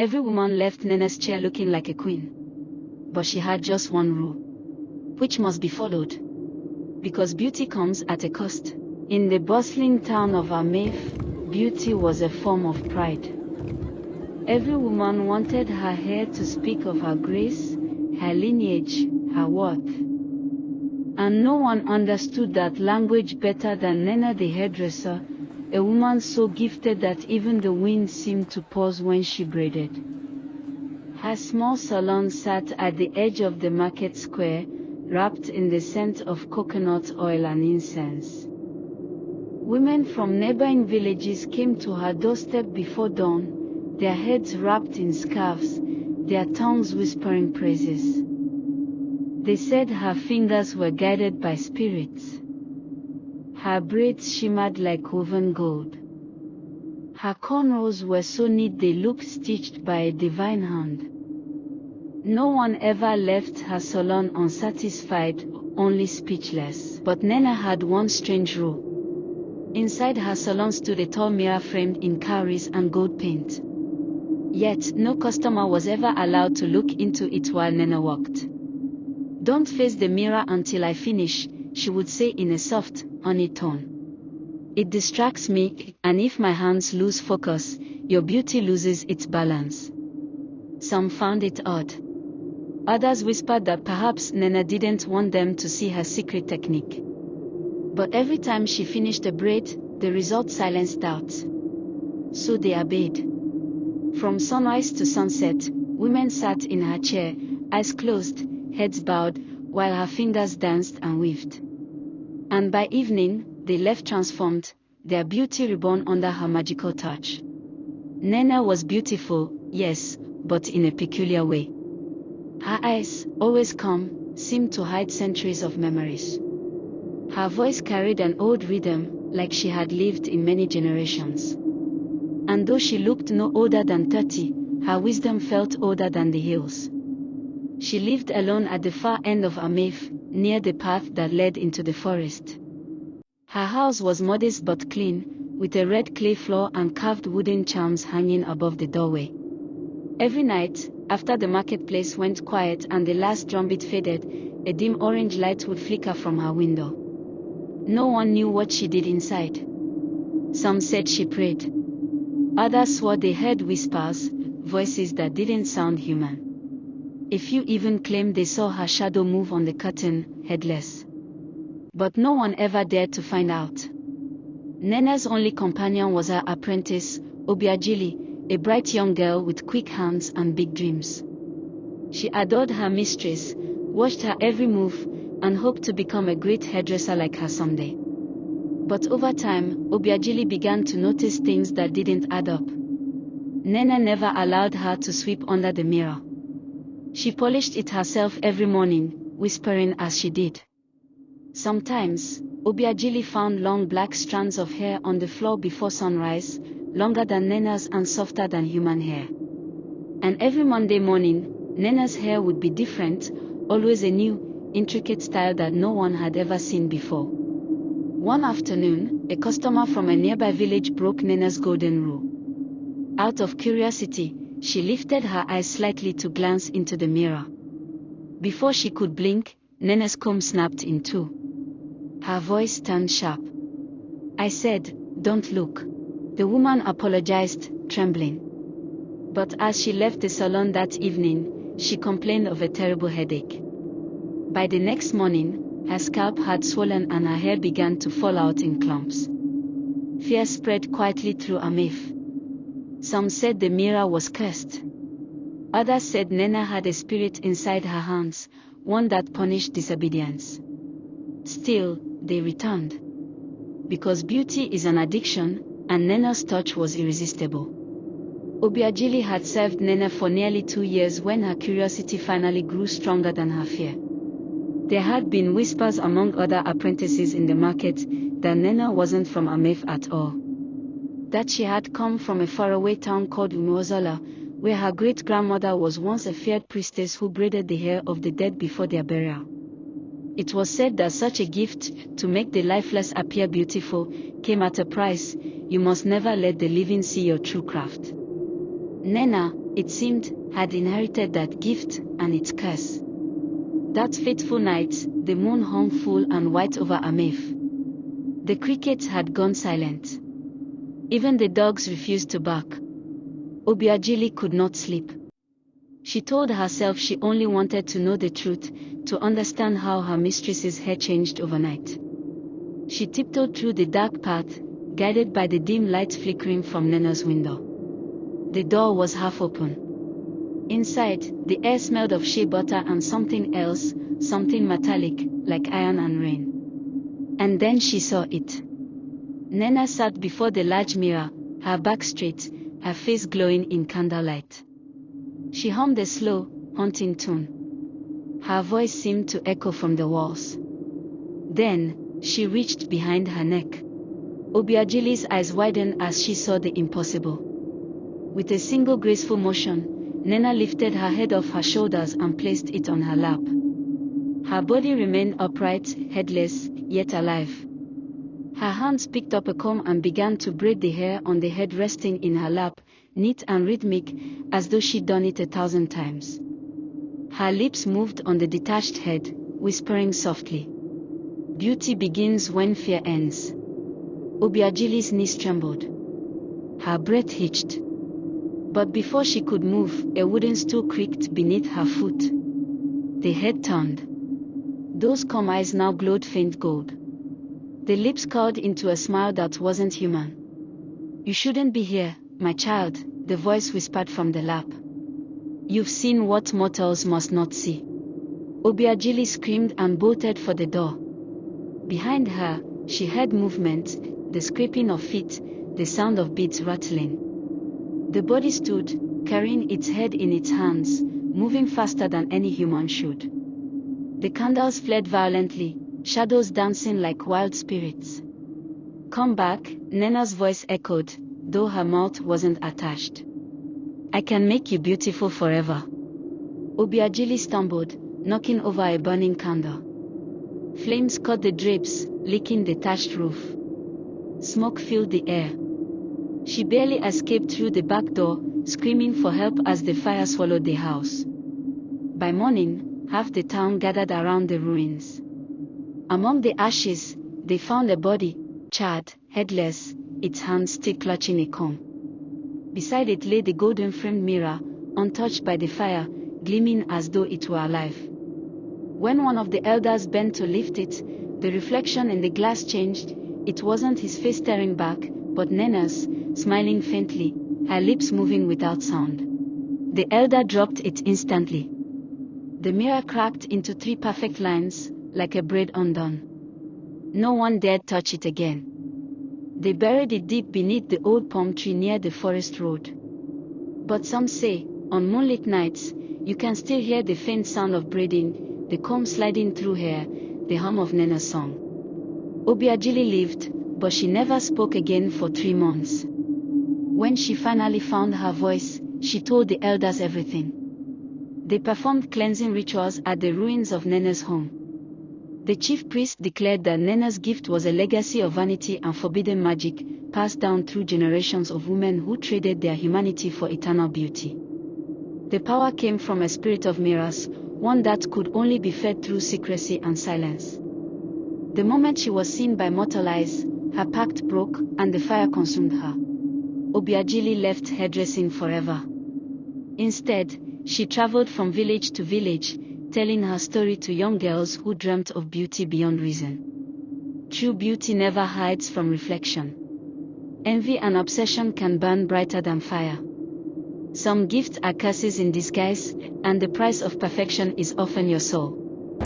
Every woman left Nnenna's chair looking like a queen. But she had just one rule, which must be followed. Because beauty comes at a cost. In the bustling town of Amaife, beauty was a form of pride. Every woman wanted her hair to speak of her grace, her lineage, her worth. And no one understood that language better than Nnenna the hairdresser, a woman so gifted that even the wind seemed to pause when she braided. Her small salon sat at the edge of the market square, wrapped in the scent of coconut oil and incense. Women from neighboring villages came to her doorstep before dawn, their heads wrapped in scarves, their tongues whispering praises. They said her fingers were guided by spirits. Her braids shimmered like woven gold. Her cornrows were so neat they looked stitched by a divine hand. No one ever left her salon unsatisfied, only speechless. But Nnenna had one strange rule. Inside her salon stood a tall mirror framed in cowries and gold paint. Yet, no customer was ever allowed to look into it while Nnenna walked. "Don't face the mirror until I finish," she would say in a soft, honey tone. "It distracts me, and if my hands lose focus, your beauty loses its balance." Some found it odd. Others whispered that perhaps Nnenna didn't want them to see her secret technique. But every time she finished a braid, the result silenced doubts. So they obeyed. From sunrise to sunset, women sat in her chair, eyes closed, heads bowed, while her fingers danced and weaved. And by evening, they left transformed, their beauty reborn under her magical touch. Nnenna was beautiful, yes, but in a peculiar way. Her eyes, always calm, seemed to hide centuries of memories. Her voice carried an old rhythm, like she had lived in many generations. And though she looked no older than 30, her wisdom felt older than the hills. She lived alone at the far end of Amaife, near the path that led into the forest. Her house was modest but clean, with a red clay floor and carved wooden charms hanging above the doorway. Every night, after the marketplace went quiet and the last drumbeat faded, a dim orange light would flicker from her window. No one knew what she did inside. Some said she prayed. Others swore they heard whispers, voices that didn't sound human. A few even claimed they saw her shadow move on the curtain, headless. But no one ever dared to find out. Nnenna's only companion was her apprentice, Obiageli, a bright young girl with quick hands and big dreams. She adored her mistress, watched her every move, and hoped to become a great hairdresser like her someday. But over time, Obiageli began to notice things that didn't add up. Nnenna never allowed her to sweep under the mirror. She polished it herself every morning, whispering as she did. Sometimes, Obiageli found long black strands of hair on the floor before sunrise, longer than Nnenna's and softer than human hair. And every Monday morning, Nnenna's hair would be different, always a new, intricate style that no one had ever seen before. One afternoon, a customer from a nearby village broke Nnenna's golden rule. Out of curiosity, she lifted her eyes slightly to glance into the mirror. Before she could blink, Nnenna's comb snapped in two. Her voice turned sharp. "I said, don't look." The woman apologized, trembling. But as she left the salon that evening, she complained of a terrible headache. By the next morning, her scalp had swollen and her hair began to fall out in clumps. Fear spread quietly through Amaife. Some said the mirror was cursed. Others said Nnenna had a spirit inside her hands, one that punished disobedience. Still, they returned. Because beauty is an addiction, and Nnenna's touch was irresistible. Obiageli had served Nnenna for nearly 2 years when her curiosity finally grew stronger than her fear. There had been whispers among other apprentices in the market that Nnenna wasn't from Amaife at all. That she had come from a faraway town called Umuozola, where her great-grandmother was once a feared priestess who braided the hair of the dead before their burial. It was said that such a gift, to make the lifeless appear beautiful, came at a price. You must never let the living see your true craft. Nnenna, it seemed, had inherited that gift and its curse. That fateful night, the moon hung full and white over Amaife. The crickets had gone silent. Even the dogs refused to bark. Obiageli could not sleep. She told herself she only wanted to know the truth, to understand how her mistress's hair changed overnight. She tiptoed through the dark path, guided by the dim light flickering from Nnenna's window. The door was half open. Inside, the air smelled of shea butter and something else, something metallic, like iron and rain. And then she saw it. Nnenna sat before the large mirror, her back straight, her face glowing in candlelight. She hummed a slow, haunting tune. Her voice seemed to echo from the walls. Then, she reached behind her neck. Obiageli's eyes widened as she saw the impossible. With a single graceful motion, Nnenna lifted her head off her shoulders and placed it on her lap. Her body remained upright, headless, yet alive. Her hands picked up a comb and began to braid the hair on the head resting in her lap, neat and rhythmic, as though she'd done it 1,000 times. Her lips moved on the detached head, whispering softly. Beauty begins when fear ends. Obiageli's knees trembled. Her breath hitched. But before she could move, a wooden stool creaked beneath her foot. The head turned. Those calm eyes now glowed faint gold. The lips curled into a smile that wasn't human. You shouldn't be here, my child, the voice whispered from the lap. You've seen what mortals must not see. Obiageli screamed and bolted for the door. Behind her, she heard movement, the scraping of feet, the sound of beads rattling. The body stood, carrying its head in its hands, moving faster than any human should. The candles flared violently, shadows dancing like wild spirits. Come back, Nnenna's voice echoed, though her mouth wasn't attached. I can make you beautiful forever. Obiageli stumbled, knocking over a burning candle. Flames caught the drapes, licking the thatched roof. Smoke filled the air. She barely escaped through the back door, screaming for help as the fire swallowed the house. By morning, half the town gathered around the ruins. Among the ashes, they found a body, charred, headless, its hands still clutching a comb. Beside it lay the golden-framed mirror, untouched by the fire, gleaming as though it were alive. When one of the elders bent to lift it, the reflection in the glass changed. It wasn't his face staring back, but Nnenna's, smiling faintly, her lips moving without sound. The elder dropped it instantly. The mirror cracked into 3 perfect lines, like a braid undone. No one dared touch it again. They buried it deep beneath the old palm tree near the forest road. But some say, on moonlit nights, you can still hear the faint sound of braiding, the comb sliding through hair, the hum of Nnenna's song. Obiageli lived, but she never spoke again for 3 months. When she finally found her voice, she told the elders everything. They performed cleansing rituals at the ruins of Nnenna's home. The chief priest declared that Nnenna's gift was a legacy of vanity and forbidden magic, passed down through generations of women who traded their humanity for eternal beauty. The power came from a spirit of mirrors, one that could only be fed through secrecy and silence. The moment she was seen by mortal eyes, her pact broke, and the fire consumed her. Obiageli left hairdressing forever. Instead, she traveled from village to village, telling her story to young girls who dreamt of beauty beyond reason. True beauty never hides from reflection. Envy and obsession can burn brighter than fire. Some gifts are curses in disguise, and the price of perfection is often your soul.